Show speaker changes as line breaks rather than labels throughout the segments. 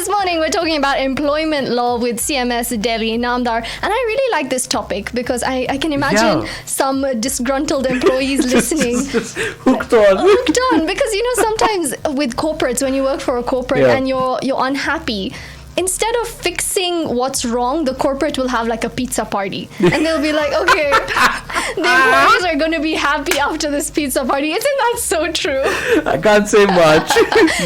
this morning we're talking about employment law with CMS Daly Inamdar, and I really like this topic because I can imagine some disgruntled employees listening.
Hooked on
Because sometimes with corporates, when you work for a corporate and you're unhappy, instead of fixing what's wrong, the corporate will have like a pizza party. And they'll be like, okay, the employees are going to be happy after this pizza party. Isn't that so true?
I can't say much.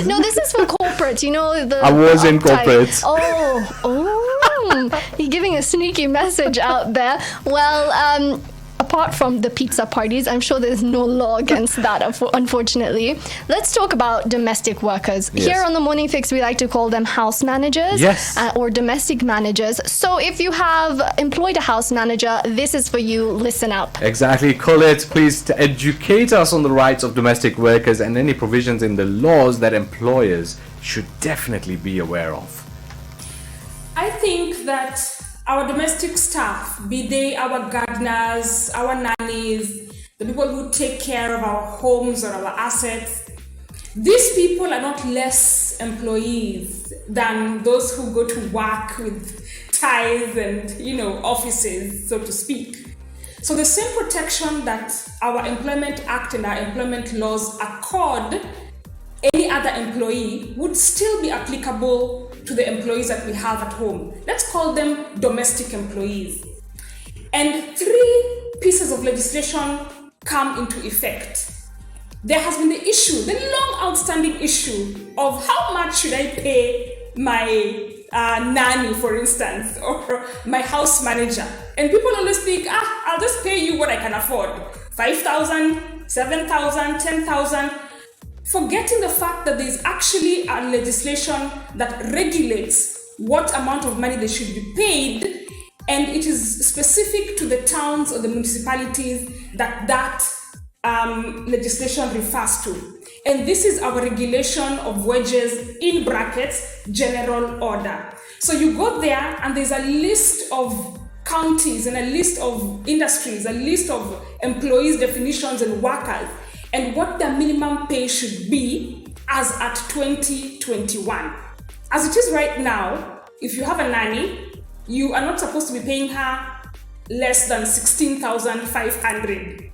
No, this is for corporates,
I was in corporates.
You're giving a sneaky message out there. Well, apart from the pizza parties, I'm sure there's no law against that, unfortunately. Let's talk about domestic workers.
Yes.
Here on the Morning Fix, we like to call them house managers or domestic managers. So if you have employed a house manager, this is for you. Listen up.
Exactly. Call it, please, to educate us on the rights of domestic workers and any provisions in the laws that employers should definitely be aware of.
I think that our domestic staff, be they our gardeners, our nannies, the people who take care of our homes or our assets, these people are not less employees than those who go to work with ties and, offices, so to speak. So the same protection that our Employment Act and our employment laws accord any other employee would still be applicable to the employees that we have at home. Let's call them domestic employees. And 3 pieces of legislation come into effect. There has been the issue, the long outstanding issue of how much should I pay my nanny, for instance, or my house manager. And people always think, I'll just pay you what I can afford. 5,000, 7,000, 10,000. Forgetting the fact that there's actually a legislation that regulates what amount of money they should be paid, and it is specific to the towns or the municipalities that legislation refers to. And this is our regulation of wages, in brackets, general order. So you go there and there's a list of counties and a list of industries, a list of employees, definitions and workers, and what their minimum pay should be as at 2021. As it is right now, if you have a nanny, you are not supposed to be paying her less than 16,500.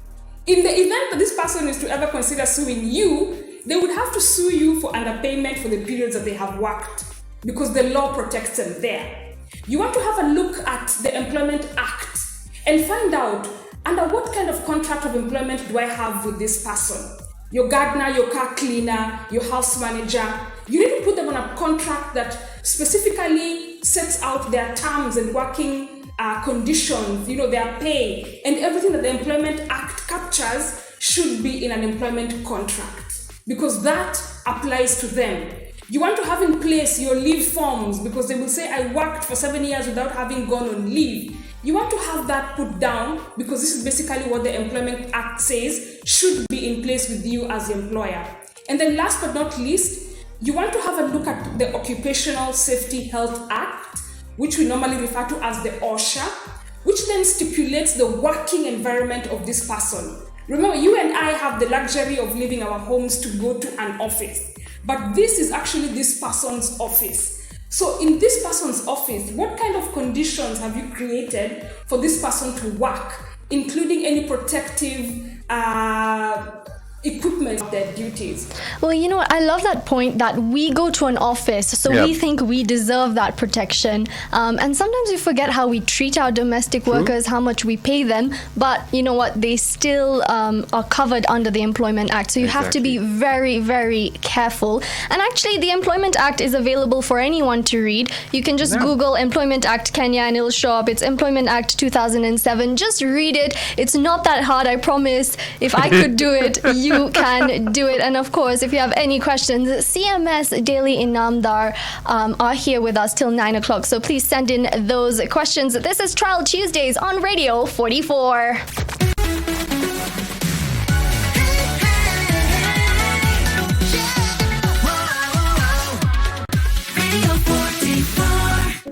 In the event that this person is to ever consider suing you, they would have to sue you for underpayment for the periods that they have worked, because the law protects them there. You want to have a look at the Employment Act and find out, under what kind of contract of employment do I have with this person? Your gardener, your car cleaner, your house manager. You need to put them on a contract that specifically sets out their terms and working conditions, their pay, and everything that the Employment Act captures should be in an employment contract, because that applies to them. You want to have in place your leave forms, because they will say, I worked for 7 years without having gone on leave. You want to have that put down, because this is basically what the Employment Act says should be in place with you as the employer. And then last but not least, you want to have a look at the Occupational Safety Health Act, which we normally refer to as the OSHA, which then stipulates the working environment of this person. Remember, you and I have the luxury of leaving our homes to go to an office, but this is actually this person's office. So in this person's office, what kind of conditions have you created for this person to work, including any protective equipment of their duties?
Well, I love that point that we go to an office, so we think we deserve that protection. And sometimes we forget how we treat our domestic workers, how much we pay them. But you know what? They still are covered under the Employment Act. So you have to be very, very careful. And actually, the Employment Act is available for anyone to read. You can just Google Employment Act Kenya and it'll show up. It's Employment Act 2007. Just read it. It's not that hard, I promise. If I could do it, you can do it. And of course, if you have any questions, CMS Daly Inamdar are here with us till 9 o'clock. So please send in those questions. This is Trial Tuesdays on Radio 44.